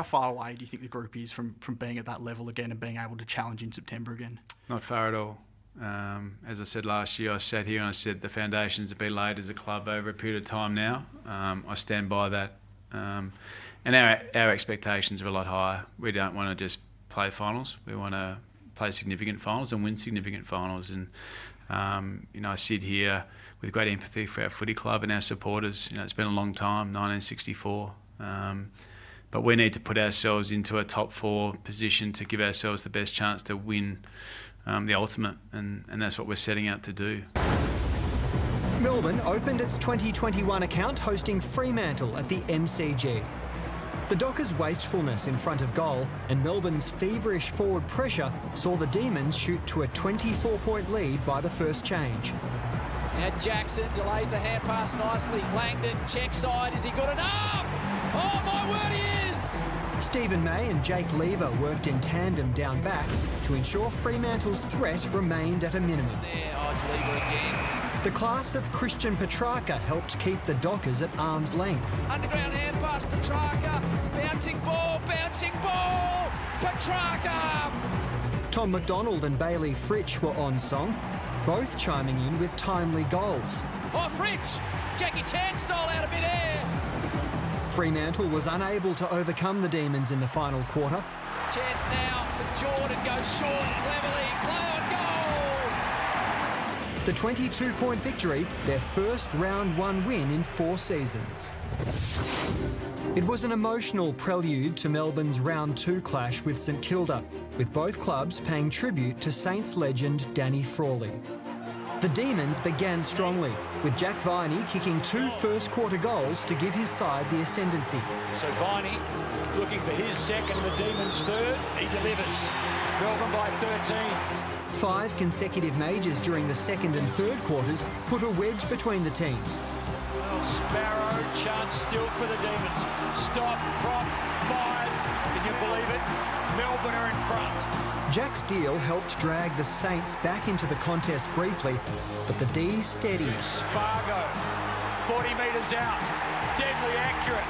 How far away do you think the group is from being at that level again and being able to challenge in September again? Not far at all. As I said last year, I sat here and I said the foundations have been laid as a club over a period of time now. I stand by that. And our expectations are a lot higher. We don't want to just play finals. We want to play significant finals and win significant finals. And, I sit here with great empathy for our footy club and our supporters. It's been a long time, 1964. But we need to put ourselves into a top 4 position to give ourselves the best chance to win the ultimate, and that's what we're setting out to do. Melbourne opened its 2021 account hosting Fremantle at the MCG. The Dockers' wastefulness in front of goal and Melbourne's feverish forward pressure saw the Demons shoot to a 24-point lead by the first change. Now Jackson delays the hand pass nicely. Langdon, check side. Is he good enough? Oh, my word, he is! Stephen May and Jake Lever worked in tandem down back to ensure Fremantle's threat remained at a minimum. There, it's Lever again. The class of Christian Petrarca helped keep the Dockers at arm's length. Underground hand pass, Petrarca. Bouncing ball, Petrarca! Tom McDonald and Bailey Fritsch were on song, both chiming in with timely goals. Oh, Fritsch! Jackie Chan style out of mid-air. Fremantle was unable to overcome the Demons in the final quarter. Chance now for Jordan, goes short cleverly, goal! The 22-point victory, their first round 1 win in 4 seasons. It was an emotional prelude to Melbourne's round 2 clash with St Kilda, with both clubs paying tribute to Saints legend Danny Frawley. The Demons began strongly, with Jack Viney kicking 2 first-quarter goals to give his side the ascendancy. So Viney looking for his second and the Demons' third. He delivers. Melbourne by 13. 5 consecutive majors during the second and third quarters put a wedge between the teams. Well, Sparrow, chance still for the Demons. Stop, prop, 5. Can you believe it? Melbourne are in front. Jack Steele helped drag the Saints back into the contest briefly, but the D's steadied. Spargo, 40 metres out, deadly accurate.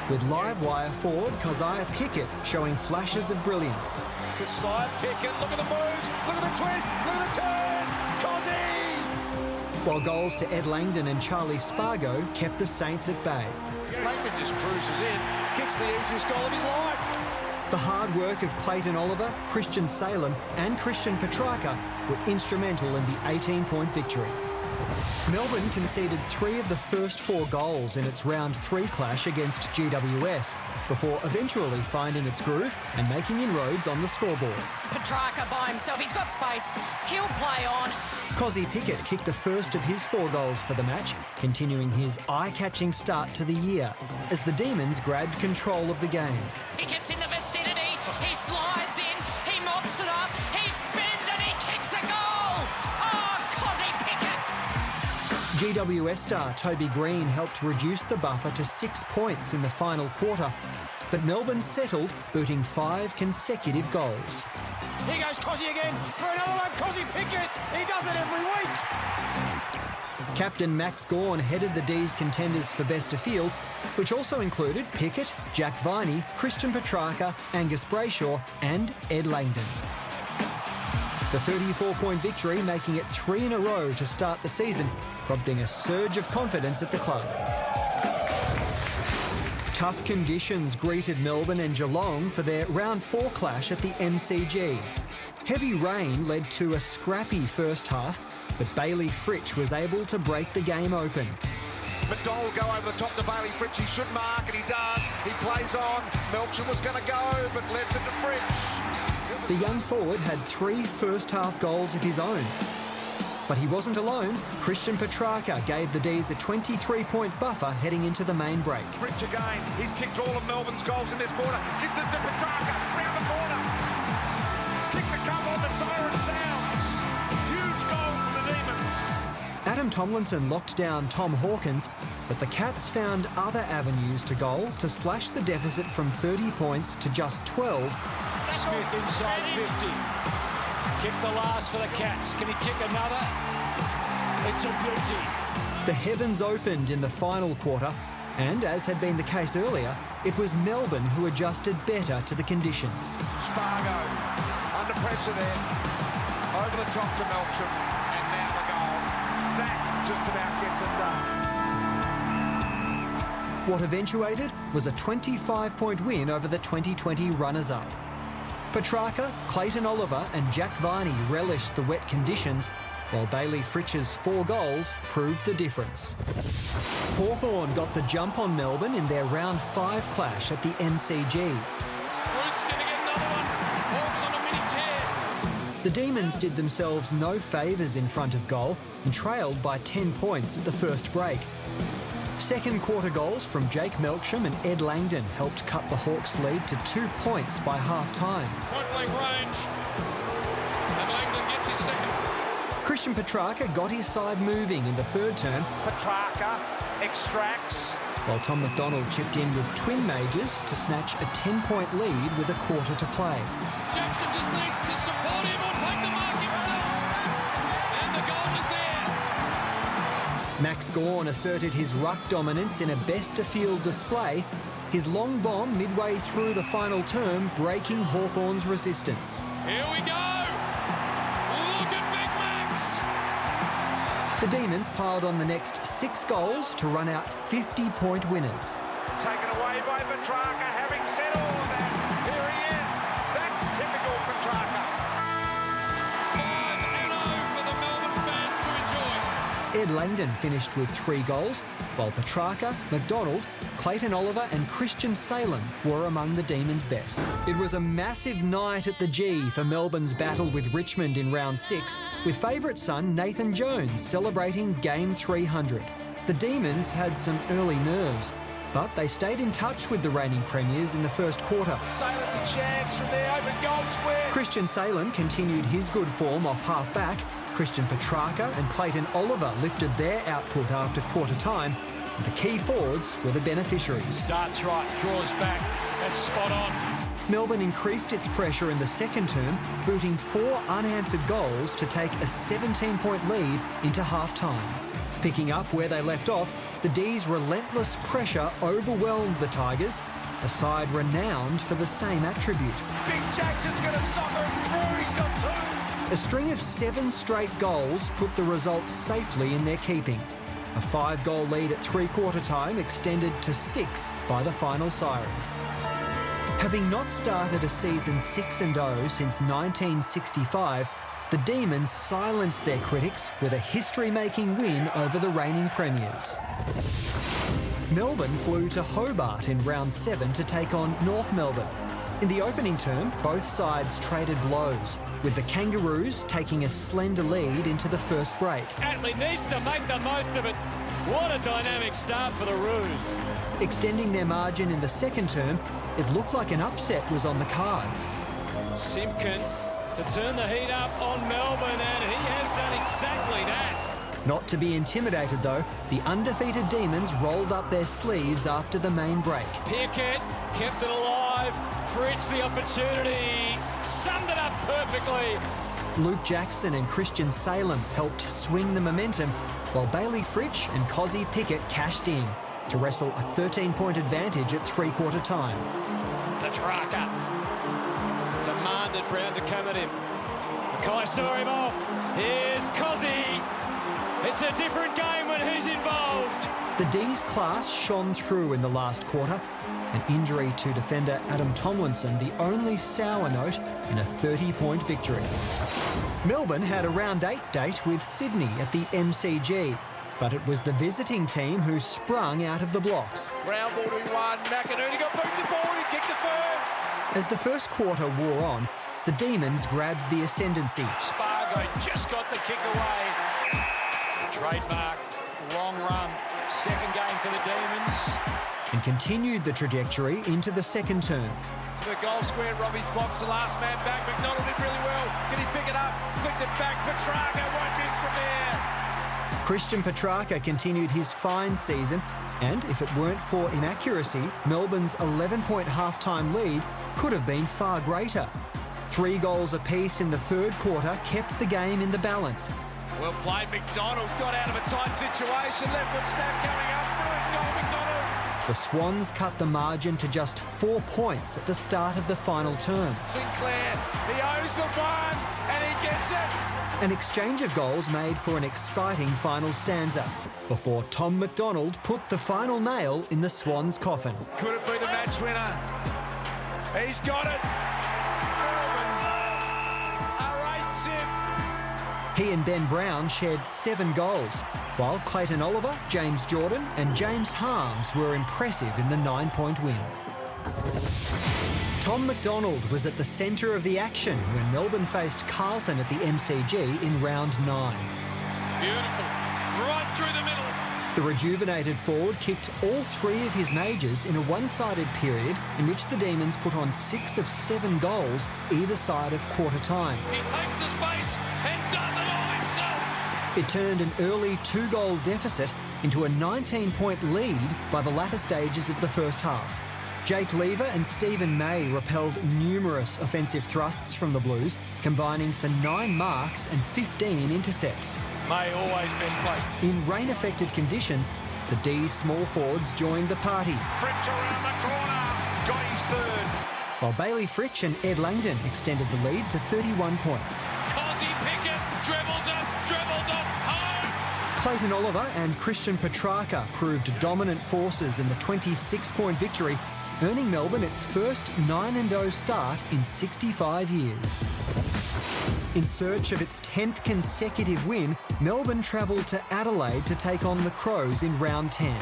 With live wire forward Keziah Pickett showing flashes of brilliance. Keziah Pickett, look at the moves, look at the twist, look at the turn, Kozzy! While goals to Ed Langdon and Charlie Spargo kept the Saints at bay. Langdon just cruises in, kicks the easiest goal of his life. The hard work of Clayton Oliver, Christian Salem and Christian Petrarca were instrumental in the 18-point victory. Melbourne conceded 3 of the first 4 goals in its round 3 clash against GWS, before eventually finding its groove and making inroads on the scoreboard. Petrarca by himself, he's got space, he'll play on. Kozzy Pickett kicked the first of his 4 goals for the match, continuing his eye-catching start to the year as the Demons grabbed control of the game. Pickett's in the vicinity, he slides in, he mops it up, he spins and he kicks a goal! Oh, Kozzy Pickett! GWS star Toby Green helped reduce the buffer to 6 points in the final quarter, but Melbourne settled, booting 5 consecutive goals. Here goes Kozzy again for another one. Kozzy Pickett, he does it every week. Captain Max Gawn headed the D's contenders for best of field, which also included Pickett, Jack Viney, Christian Petrarca, Angus Brayshaw and Ed Langdon. The 34-point victory, making it 3 in a row to start the season, prompting a surge of confidence at the club. Tough conditions greeted Melbourne and Geelong for their round 4 clash at the MCG. Heavy rain led to a scrappy first half, but Bailey Fritsch was able to break the game open. McDonald go over the top to Bailey Fritsch. He should mark, and he does. He plays on. Melksham was going to go, but left it to Fritsch. The young forward had 3 first-half goals of his own. But he wasn't alone. Christian Petrarca gave the D's a 23-point buffer heading into the main break. Fritsch again. He's kicked all of Melbourne's goals in this quarter. Kicked it to Petrarca, round the corner. He's kicked the cup on the siren sounds. Huge goal for the Demons. Adam Tomlinson locked down Tom Hawkins, but the Cats found other avenues to goal to slash the deficit from 30 points to just 12. Smith inside 50. Kick the last for the Cats. Can he kick another? It's a beauty. The heavens opened in the final quarter, and as had been the case earlier, it was Melbourne who adjusted better to the conditions. Spargo under pressure there, over the top to Melksham, and now the goal. That just about gets it done. What eventuated was a 25-point win over the 2020 runners-up. Petrarca, Clayton Oliver and Jack Viney relished the wet conditions, while Bailey Fritsch's 4 goals proved the difference. Hawthorn got the jump on Melbourne in their round 5 clash at the MCG. Bruce going to get another one. Hawks on a mini tear. The Demons did themselves no favours in front of goal and trailed by 10 points at the first break. Second quarter goals from Jake Melksham and Ed Langdon helped cut the Hawks' lead to 2 points by half-time. Point blank range. And Langdon gets his second. Christian Petrarca got his side moving in the third term, Petrarca extracts. while Tom McDonald chipped in with twin majors to snatch a 10-point lead with a quarter to play. Jackson just needs to support him or take the mark himself. And the goal is there. Max Gawn asserted his ruck dominance in a best-of-field display, his long bomb midway through the final term breaking Hawthorn's resistance. Here we go. Look at Big Max. The Demons piled on the next 6 goals to run out 50-point winners. Taken away by Petrarca, having said all of that. Here he is. That's typical Petrarca. 5-0 for the Melbourne fans to enjoy. Ed Langdon finished with 3 goals, while Petrarca, McDonald, Clayton Oliver and Christian Salem were among the Demons' best. It was a massive night at the G for Melbourne's battle with Richmond in round 6, with favourite son Nathan Jones celebrating game 300. The Demons had some early nerves, but they stayed in touch with the reigning premiers in the first quarter. Salem's a chance from the open goal square. Christian Salem continued his good form off half-back. Christian Petrarca and Clayton Oliver lifted their output after quarter time. The key forwards were the beneficiaries. Starts right, draws back. That's spot on. Melbourne increased its pressure in the second term, booting 4 unanswered goals to take a 17-point lead into half-time. Picking up where they left off, the D's relentless pressure overwhelmed the Tigers, a side renowned for the same attribute. Big Jackson's going to soccer him through. He's got 2. A string of 7 straight goals put the result safely in their keeping. A 5-goal lead at three-quarter time extended to 6 by the final siren. Having not started a season 6-0 since 1965, the Demons silenced their critics with a history-making win over the reigning premiers. Melbourne flew to Hobart in round 7 to take on North Melbourne. In the opening term, both sides traded blows, with the Kangaroos taking a slender lead into the first break. Atley needs to make the most of it. What a dynamic start for the Roos. Extending their margin in the second term, it looked like an upset was on the cards. Simpkin to turn the heat up on Melbourne, and he has done exactly that. Not to be intimidated though, the undefeated Demons rolled up their sleeves after the main break. Pickett kept it alive. Fritsch the opportunity. Summed it up perfectly. Luke Jackson and Christian Salem helped swing the momentum, while Bailey Fritsch and Cozzy Pickett cashed in to wrestle a 13-point advantage at three-quarter time. Petrarca demanded Brown to come at him. Mackay saw him off. Here's Cozzy. It's a different game when he's involved. The D's class shone through in the last quarter. An injury to defender Adam Tomlinson, the only sour note in a 30-point victory. Melbourne had a round 8 date with Sydney at the MCG, but it was the visiting team who sprung out of the blocks. Ground ball to 1. McInerney got booted ball. He kicked the first. As the first quarter wore on, the Demons grabbed the ascendancy. Spargo just got the kick away. Trademark, long run. Second game for the Demons. And continued the trajectory into the second term. To the goal square, Robbie Fox, the last man back. McDonald did really well. Can he pick it up? Flicked it back. Petrarca won't miss from there. Christian Petrarca continued his fine season, and if it weren't for inaccuracy, Melbourne's 11-point half-time lead could have been far greater. 3 goals apiece in the third quarter kept the game in the balance. Well played, McDonald got out of a tight situation. Left foot snap coming up. First goal, McDonald. The Swans cut the margin to just 4 points at the start of the final term. Sinclair, he owes the one, and he gets it. An exchange of goals made for an exciting final stanza before Tom McDonald put the final nail in the Swans' coffin. Could it be the match winner? He's got it. He and Ben Brown shared 7 goals, while Clayton Oliver, James Jordan and James Harms were impressive in the 9-point win. Tom McDonald was at the centre of the action when Melbourne faced Carlton at the MCG in round 9. Beautiful. Right through the middle. The rejuvenated forward kicked all 3 of his majors in a one-sided period in which the Demons put on 6 of 7 goals either side of quarter time. He takes the space and does it all himself. It turned an early 2-goal deficit into a 19-point lead by the latter stages of the first half. Jake Lever and Stephen May repelled numerous offensive thrusts from the Blues, combining for 9 marks and 15 intercepts. May always best placed. In rain-affected conditions, the D's small forwards joined the party, Fritsch around the corner, got his third. while Bailey Fritsch and Ed Langdon extended the lead to 31 points. Cozzy Pickett dribbles up, home. Clayton Oliver and Christian Petrarca proved dominant forces in the 26-point victory, earning Melbourne its first 9-0 start in 65 years. In search of its 10th consecutive win, Melbourne travelled to Adelaide to take on the Crows in round 10.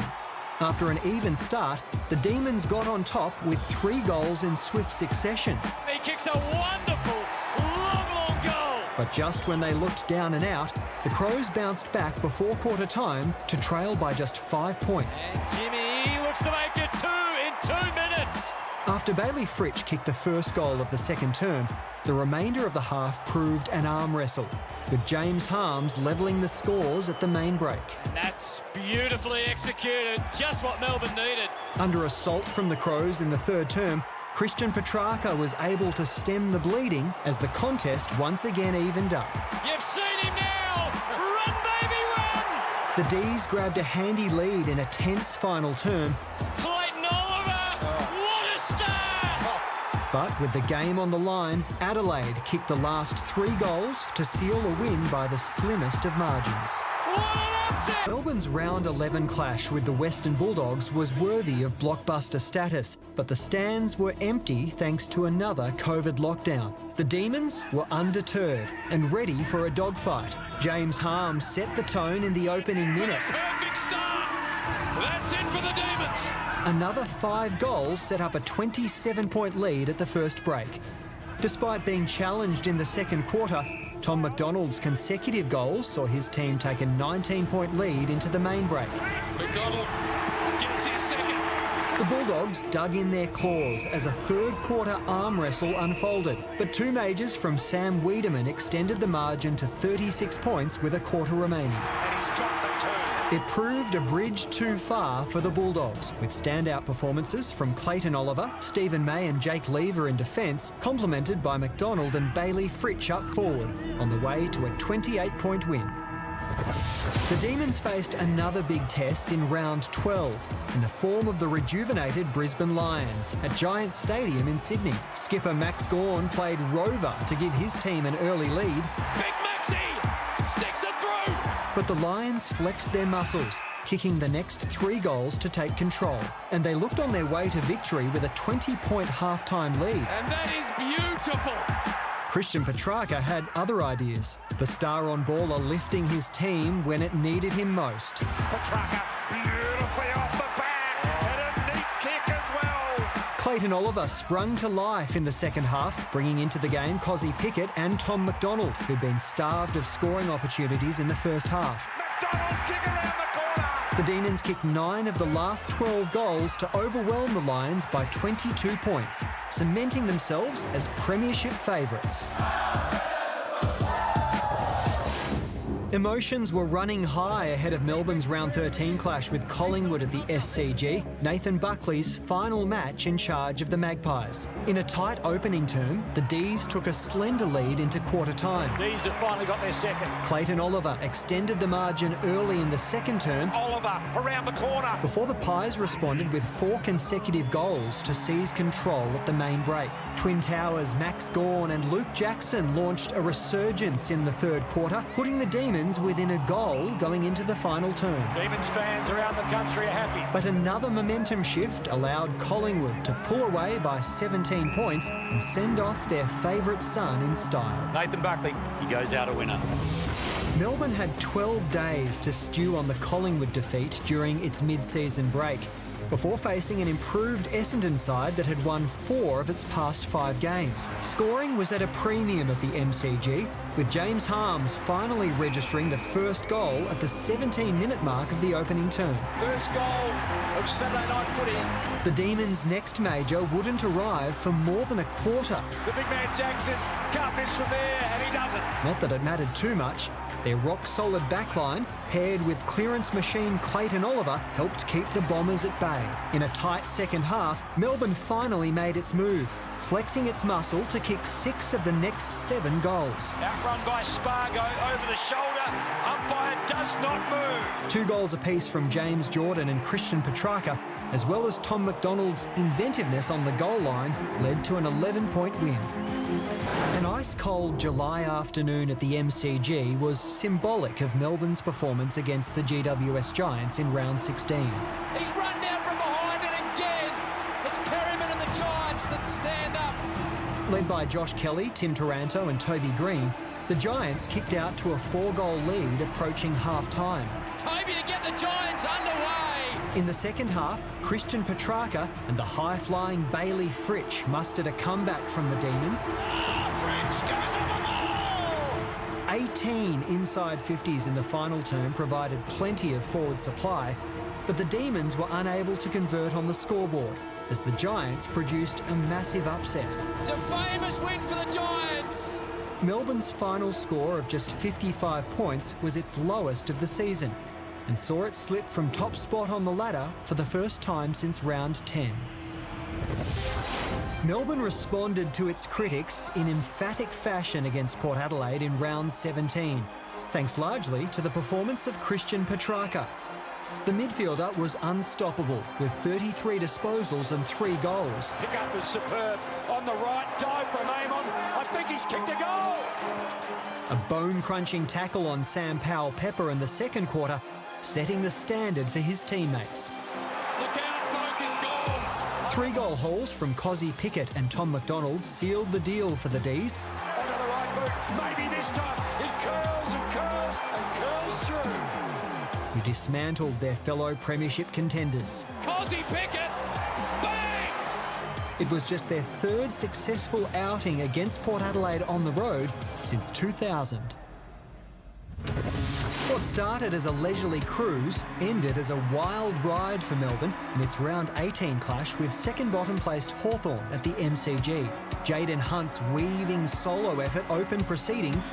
After an even start, the Demons got on top with 3 goals in swift succession. He kicks a wonderful, long goal. But just when they looked down and out, the Crows bounced back before quarter time to trail by just 5 points. And Jimmy looks to make it 2 in 2 minutes. After Bailey Fritsch kicked the first goal of the second term, the remainder of the half proved an arm wrestle, with James Harms levelling the scores at the main break. And that's beautifully executed, just what Melbourne needed. Under assault from the Crows in the third term, Christian Petrarca was able to stem the bleeding as the contest once again evened up. You've seen him now. Run, baby, run. The D's grabbed a handy lead in a tense final term, Clayton Oliver, what a start. but with the game on the line, Adelaide kicked the last 3 goals to seal a win by the slimmest of margins. What an upset. Melbourne's round 11 clash with the Western Bulldogs was worthy of blockbuster status, but the stands were empty thanks to another COVID lockdown. The Demons were undeterred and ready for a dogfight. James Harms set the tone in the opening minute. Perfect start. That's it for the Demons. Another 5 goals set up a 27-point lead at the first break. Despite being challenged in the second quarter, Tom McDonald's consecutive goals saw his team take a 19-point lead into the main break. McDonald gets his second. The Bulldogs dug in their claws as a third-quarter arm wrestle unfolded, but 2 majors from Sam Wiedemann extended the margin to 36 points with a quarter remaining. And he's got the turn. It proved a bridge too far for the Bulldogs, with standout performances from Clayton Oliver, Stephen May and Jake Lever in defence, complemented by McDonald and Bailey Fritsch up forward, on the way to a 28-point win. The Demons faced another big test in round 12 in the form of the rejuvenated Brisbane Lions at Giants Stadium in Sydney. Skipper Max Gawn played rover to give his team an early lead. Big Maxi sticks it through. But the Lions flexed their muscles, kicking the next 3 goals to take control. And they looked on their way to victory with a 20-point half-time lead. And that is beautiful. Christian Petrarca had other ideas. The star-on baller lifting his team when it needed him most. Petrarca beautifully off the back and a neat kick as well. Clayton Oliver sprung to life in the second half, bringing into the game Cozzy Pickett and Tom McDonald, who'd been starved of scoring opportunities in the first half. McDonald kick around the corner. The Demons kicked 9 of the last 12 goals to overwhelm the Lions by 22 points, cementing themselves as premiership favourites. Emotions were running high ahead of Melbourne's round 13 clash with Collingwood at the SCG, Nathan Buckley's final match in charge of the Magpies. In a tight opening term, the D's took a slender lead into quarter time. D's have finally got their second. Clayton Oliver extended the margin early in the second term Oliver around the corner. before the Pies responded with 4 consecutive goals to seize control at the main break. Twin Towers' Max Gawn and Luke Jackson launched a resurgence in the third quarter, putting the Demons within a goal going into the final term. Demons fans around the country are happy. But another momentum shift allowed Collingwood to pull away by 17 points and send off their favourite son in style. Nathan Buckley, he goes out a winner. Melbourne had 12 days to stew on the Collingwood defeat during its mid-season break, before facing an improved Essendon side that had won 4 of its past 5 games. Scoring was at a premium at the MCG, with James Harmes finally registering the first goal at the 17-minute mark of the opening term. First goal of Saturday night footy. The Demons' next major wouldn't arrive for more than a quarter. The big man Jackson can't miss from there, and he doesn't. Not that it mattered too much. Their rock-solid backline, paired with clearance machine Clayton Oliver, helped keep the Bombers at bay. In a tight second half, Melbourne finally made its move, flexing its muscle to kick 6 of the next 7 goals. Outrun by Spargo over the shoulder. Umpire does not move. 2 goals apiece from James Jordan and Christian Petrarca, as well as Tom McDonald's inventiveness on the goal line, led to an 11-point win. An ice-cold July afternoon at the MCG was symbolic of Melbourne's performance against the GWS Giants in round 16. He's run down from behind it again. It's Perryman and the Giants that stand up. Led by Josh Kelly, Tim Taranto and Toby Green, the Giants kicked out to a 4-goal lead approaching half-time. Toby to get the Giants underway. In the second half, Christian Petrarca and the high-flying Bailey Fritsch mustered a comeback from the Demons. French goes on the ball. 18 inside 50s in the final term provided plenty of forward supply, but the Demons were unable to convert on the scoreboard as the Giants produced a massive upset. It's a famous win for the Giants. Melbourne's final score of just 55 points was its lowest of the season and saw it slip from top spot on the ladder for the first time since round 10. Melbourne responded to its critics in emphatic fashion against Port Adelaide in round 17, thanks largely to the performance of Christian Petrarca. The midfielder was unstoppable with 33 disposals and 3 goals. Pick-up is superb. On the right, dive from Amon. I think he's kicked a goal. A bone-crunching tackle on Sam Powell-Pepper in the second quarter, setting the standard for his teammates. Look out, focus goal. 3-goal hauls from Cozzy Pickett and Tom McDonald sealed the deal for the D's. Onto the right boot. Maybe this time. It curls and curls and curls through. Who dismantled their fellow premiership contenders. Cozzy Pickett. Bang! It was just their 3rd successful outing against Port Adelaide on the road since 2000. What started as a leisurely cruise ended as a wild ride for Melbourne in its round 18 clash with second bottom placed Hawthorn at the MCG. Jaden Hunt's weaving solo effort opened proceedings,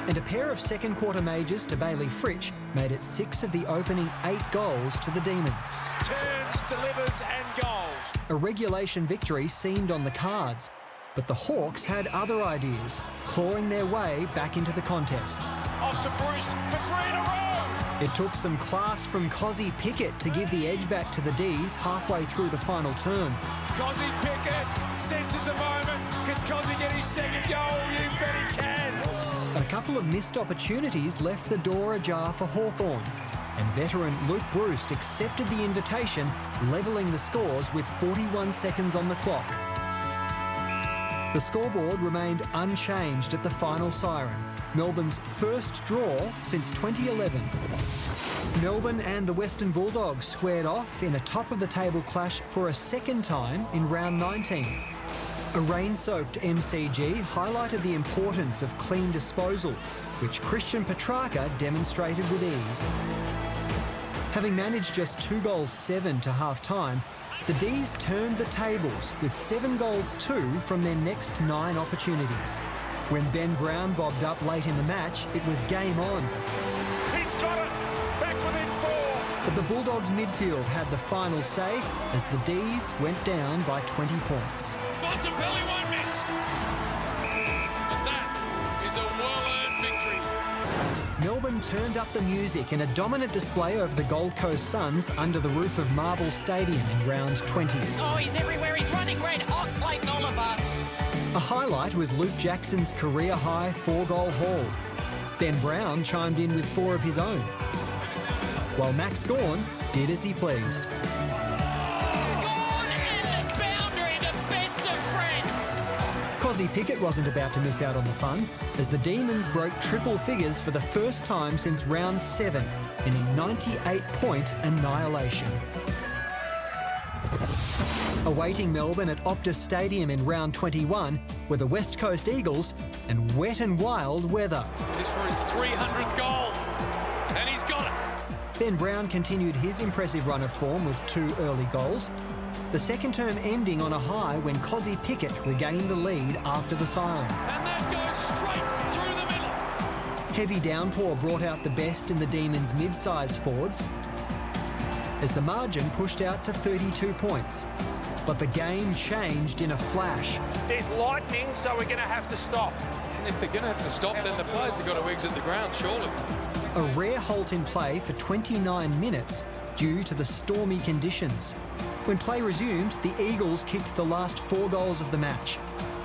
and a pair of second quarter majors to Bailey Fritsch made it 6 of the opening 8 goals to the Demons. Turns, delivers and goals. A regulation victory seemed on the cards, but the Hawks had other ideas, clawing their way back into the contest. Off to Bruce for 3 in a row. It took some class from Cozzy Pickett to give the edge back to the D's halfway through the final term. Cozzy Pickett senses a moment. Can Cozzy get his second goal? You bet he can. But a couple of missed opportunities left the door ajar for Hawthorn, and veteran Luke Bruce accepted the invitation, levelling the scores with 41 seconds on the clock. The scoreboard remained unchanged at the final siren, Melbourne's first draw since 2011. Melbourne and the Western Bulldogs squared off in a top-of-the-table clash for a second time in round 19. A rain-soaked MCG highlighted the importance of clean disposal, which Christian Petrarca demonstrated with ease. Having managed just 2 goals 7 to half-time, the D's turned the tables with 7 goals 2 from their next 9 opportunities. When Ben Brown bobbed up late in the match, it was game on. He's got it. Back within 4. But the Bulldogs midfield had the final say as the D's went down by 20 points. Bontempelli won't miss. And that is a well-earned victory. Melbourne turned up the music in a dominant display over the Gold Coast Suns under the roof of Marvel Stadium in round 20. Oh, he's everywhere. He's running red hot, Clayton Oliver. A highlight was Luke Jackson's career-high 4-goal haul. Ben Brown chimed in with 4 of his own, while Max Gawn did as he pleased. Gone and the boundary to best of friends. Cozzy Pickett wasn't about to miss out on the fun, as the Demons broke triple figures for the first time since round 7 in a 98-point annihilation. Awaiting Melbourne at Optus Stadium in round 21 were the West Coast Eagles and wet and wild weather. This for his 300th goal. And he's got it. Ben Brown continued his impressive run of form with 2 early goals, the second term ending on a high when Cozzy Pickett regained the lead after the siren. And that goes straight through the middle. Heavy downpour brought out the best in the Demons' mid-sized forwards as the margin pushed out to 32 points. But the game changed in a flash. There's lightning, so we're going to have to stop. And if they're going to have to stop, then the players have got to exit the ground, surely. A rare halt in play for 29 minutes due to the stormy conditions. When play resumed, the Eagles kicked the last 4 goals of the match.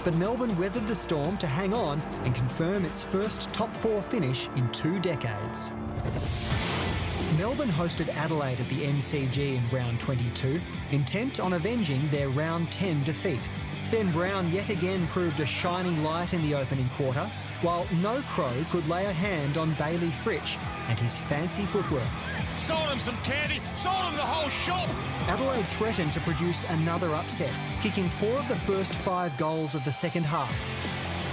But Melbourne weathered the storm to hang on and confirm its first top 4 finish in 2 decades. Melbourne hosted Adelaide at the MCG in round 22, intent on avenging their round 10 defeat. Ben Brown yet again proved a shining light in the opening quarter, while no crow could lay a hand on Bailey Fritsch and his fancy footwork. Sold him some candy, sold him the whole shop. Adelaide threatened to produce another upset, kicking 4 of the first 5 goals of the second half.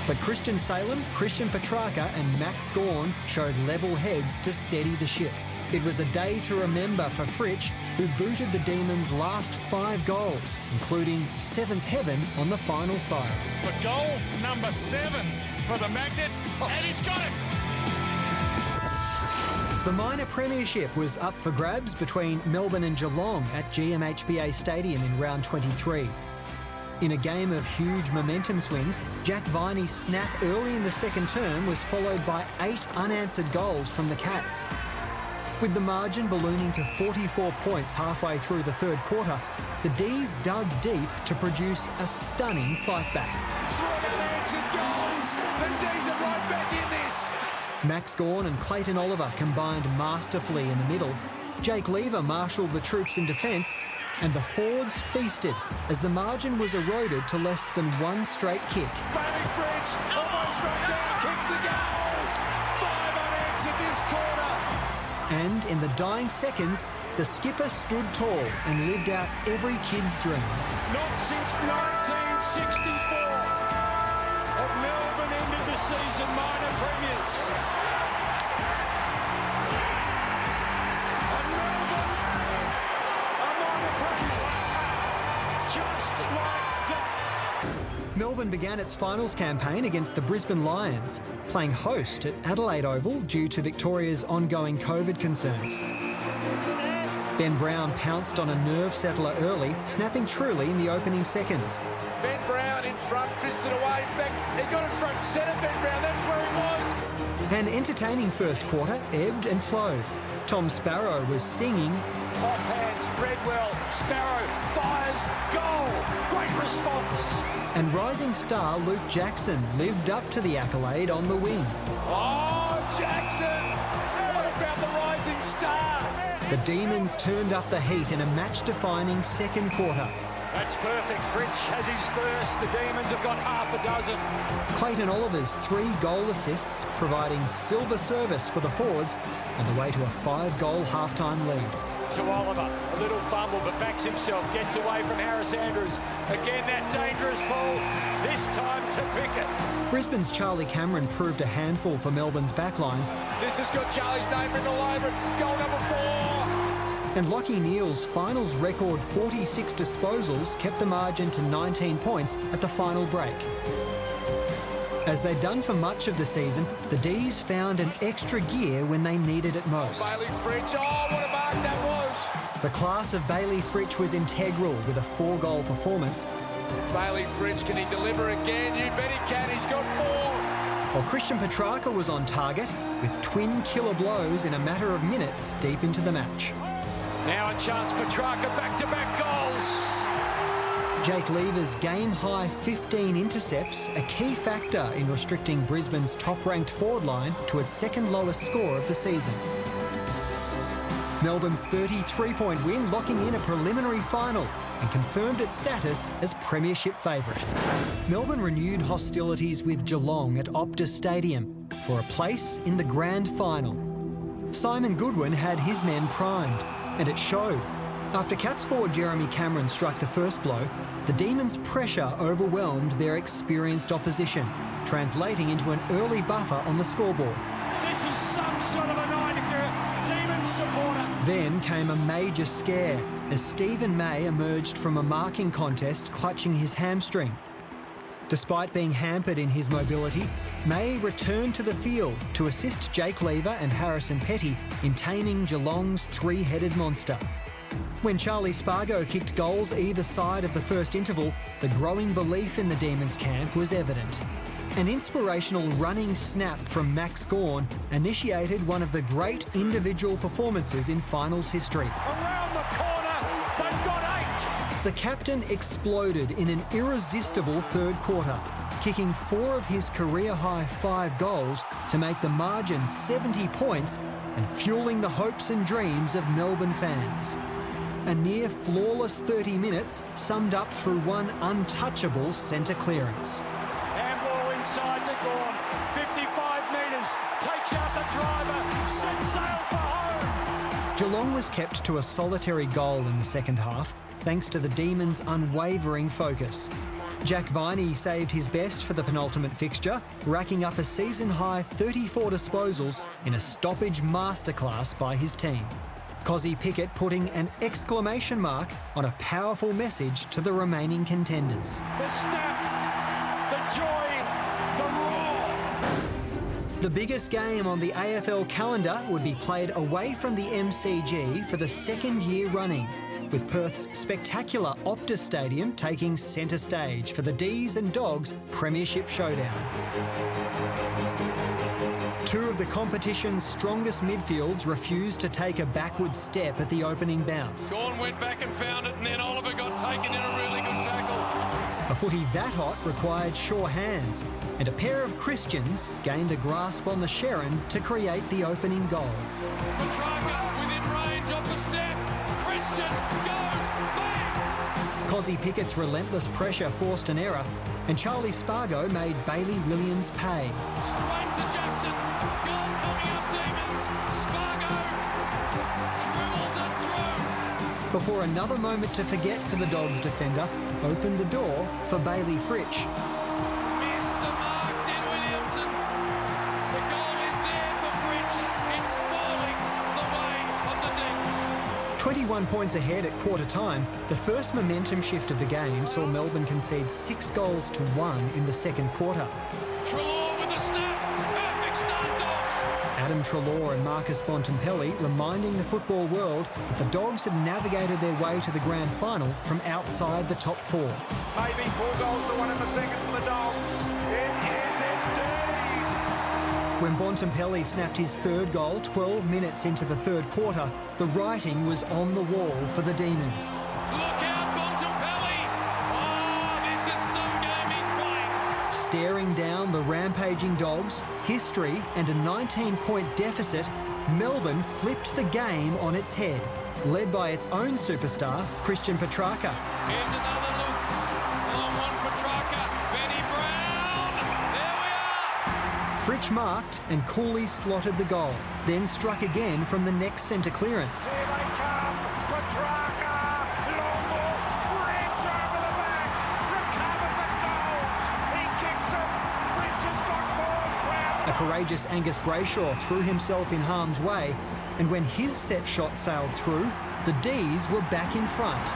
But Christian Salem, Christian Petrarca and Max Gawn showed level heads to steady the ship. It was a day to remember for Fritsch, who booted the Demons' last 5 goals, including 7th heaven on the final side. For goal number 7 for the Magnet, and he's got it. The minor premiership was up for grabs between Melbourne and Geelong at GMHBA Stadium in round 23. In a game of huge momentum swings, Jack Viney's snap early in the second term was followed by 8 unanswered goals from the Cats. With the margin ballooning to 44 points halfway through the third quarter, the D's dug deep to produce a stunning fight back. 3 unanswered goals. The D's are right back in this. Max Gawn and Clayton Oliver combined masterfully in the middle. Jake Lever marshalled the troops in defence, and the forwards feasted as the margin was eroded to less than 1 straight kick. Bailey Fritsch almost run down, kicks the goal. 5 unanswered this quarter. And in the dying seconds, the skipper stood tall and lived out every kid's dream. Not since 1964 have Melbourne ended the season minor premiers. And Melbourne are minor premiers. Just like that. Melbourne began its finals campaign against the Brisbane Lions, playing host at Adelaide Oval due to Victoria's ongoing COVID concerns. Ben Brown pounced on a nerve settler early, snapping truly in the opening seconds. Ben Brown in front, fisted away. In fact, he got in front centre, Ben Brown. That's where he was. An entertaining first quarter ebbed and flowed. Tom Sparrow was singing, Off hands, Redwell, Sparrow, fires, goal. Great response. and rising star Luke Jackson lived up to the accolade on the wing. Oh, Jackson! What about the rising star? The Demons turned up the heat in a match-defining second quarter. That's perfect. Fritsch has his first. The Demons have got half a dozen. Clayton Oliver's 3 goal assists providing silver service for the forwards on the way to a 5-goal halftime lead. To Oliver, a little fumble, but backs himself, gets away from Harris Andrews. Again, that dangerous ball, this time to Pickett. Brisbane's Charlie Cameron proved a handful for Melbourne's backline, This has got Charlie's name written all over it. Goal number 4. and Lachie Neale's finals record 46 disposals kept the margin to 19 points at the final break. As they'd done for much of the season, the D's found an extra gear when they needed it most. Bailey Fritsch, oh, what a mark that was. The class of Bailey Fritsch was integral with a 4-goal performance, Bailey Fritsch, can he deliver again? You bet he can, he's got more. while Christian Petrarca was on target with twin killer blows in a matter of minutes deep into the match. Now a chance, Petrarca, back-to-back goals. Jake Lever's game-high 15 intercepts, a key factor in restricting Brisbane's top-ranked forward line to its second lowest score of the season. Melbourne's 33-point win locking in a preliminary final and confirmed its status as premiership favourite. Melbourne renewed hostilities with Geelong at Optus Stadium for a place in the grand final. Simon Goodwin had his men primed, and it showed. After Cats forward Jeremy Cameron struck the first blow, the Demons' pressure overwhelmed their experienced opposition, translating into an early buffer on the scoreboard. This is some sort of a night if you're a Demons supporter. Then came a major scare as Stephen May emerged from a marking contest clutching his hamstring. Despite being hampered in his mobility, May returned to the field to assist Jake Lever and Harrison Petty in taming Geelong's three-headed monster. When Charlie Spargo kicked goals either side of the first interval, the growing belief in the Demons camp was evident. An inspirational running snap from Max Gawn initiated one of the great individual performances in finals history. Around the corner, they've got 8. The captain exploded in an irresistible third quarter, kicking 4 of his career-high 5 goals to make the margin 70 points and fueling the hopes and dreams of Melbourne fans. A near flawless 30 minutes summed up through one untouchable centre clearance. Handball inside to Gawn, 55 metres, takes out the driver, sets sail for home. Geelong was kept to a solitary goal in the second half, thanks to the Demons' unwavering focus. Jack Viney saved his best for the penultimate fixture, racking up a season-high 34 disposals in a stoppage masterclass by his team. Cozzy Pickett putting an exclamation mark on a powerful message to the remaining contenders. The snap, the joy, the roar. The biggest game on the AFL calendar would be played away from the MCG for the second year running, with Perth's spectacular Optus Stadium taking centre stage for the D's and Dogs Premiership Showdown. 2 of the competition's strongest midfields refused to take a backward step at the opening bounce. Gawn went back and found it, and then Oliver got taken in a really good tackle. A footy that hot required sure hands, and a pair of Christians gained a grasp on the Sherrin to create the opening goal. Petrarca within range off the step. Christian goes back. Cozzy Pickett's relentless pressure forced an error, and Charlie Spargo made Bailey Williams pay. Straight to Jackson. Goal coming up, Demons. Spargo dribbles it through. Before another moment to forget for the Dogs defender opened the door for Bailey Fritsch. Missed the mark, did Williamson. The goal is there for Fritsch. It's falling the way of the Demons. 21 points ahead at quarter time, the first momentum shift of the game saw Melbourne concede 6 goals to 1 in the second quarter. Treloar with the snap. Perfect start, Dogs. Adam Treloar and Marcus Bontempelli reminding the football world that the Dogs had navigated their way to the grand final from outside the top 4. Maybe 4 goals to 1 in the second for the Dogs. It is indeed. When Bontempelli snapped his third goal 12 minutes into the third quarter, the writing was on the wall for the Demons. Look out, Bontempelli. Oh, this is some game he's playing. Staring down the rampaging Dogs, history and a 19-point deficit, Melbourne flipped the game on its head, led by its own superstar, Christian Petrarca. Here's another look. Long one, Petrarca. Benny Brown. There we are. Fritsch marked and coolly slotted the goal, then struck again from the next centre clearance. Here they come. Petrarca. Long ball. Fritsch over the back. Recovers the goals. He kicks it. Fritsch has got forward. A courageous Angus Brayshaw threw himself in harm's way, and when his set shot sailed through, the D's were back in front.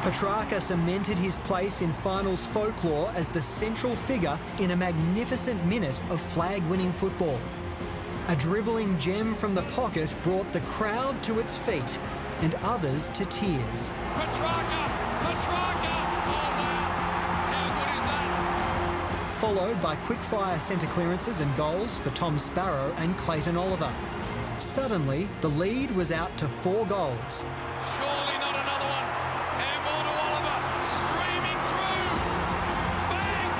Petrarca cemented his place in finals folklore as the central figure in a magnificent minute of flag-winning football. A dribbling gem from the pocket brought the crowd to its feet and others to tears. Petrarca! Oh, wow! How good is that? Followed by quick-fire centre clearances and goals for Tom Sparrow and Clayton Oliver. Suddenly, the lead was out to 4 goals. Surely not another one. Handball to Oliver. Streaming through. Bang!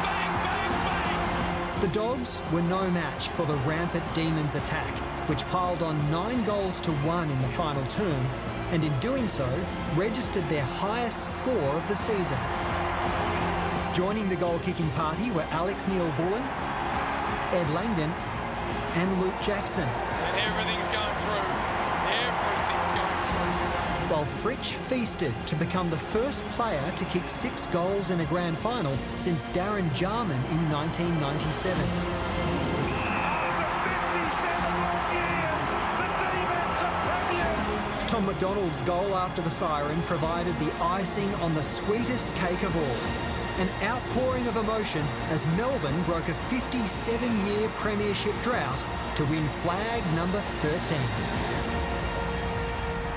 Bang, bang, bang! The Dogs were no match for the rampant Demons attack, which piled on 9 goals to 1 in the final term, and in doing so, registered their highest score of the season. Joining the goal-kicking party were Alex Neil-Bullen, Ed Langdon and Luke Jackson. Everything's going through. Everything's going through. While Fritsch feasted to become the first player to kick 6 goals in a grand final since Darren Jarman in 1997. Tom McDonald's goal after the siren provided the icing on the sweetest cake of all. An outpouring of emotion as Melbourne broke a 57-year premiership drought to win flag number 13.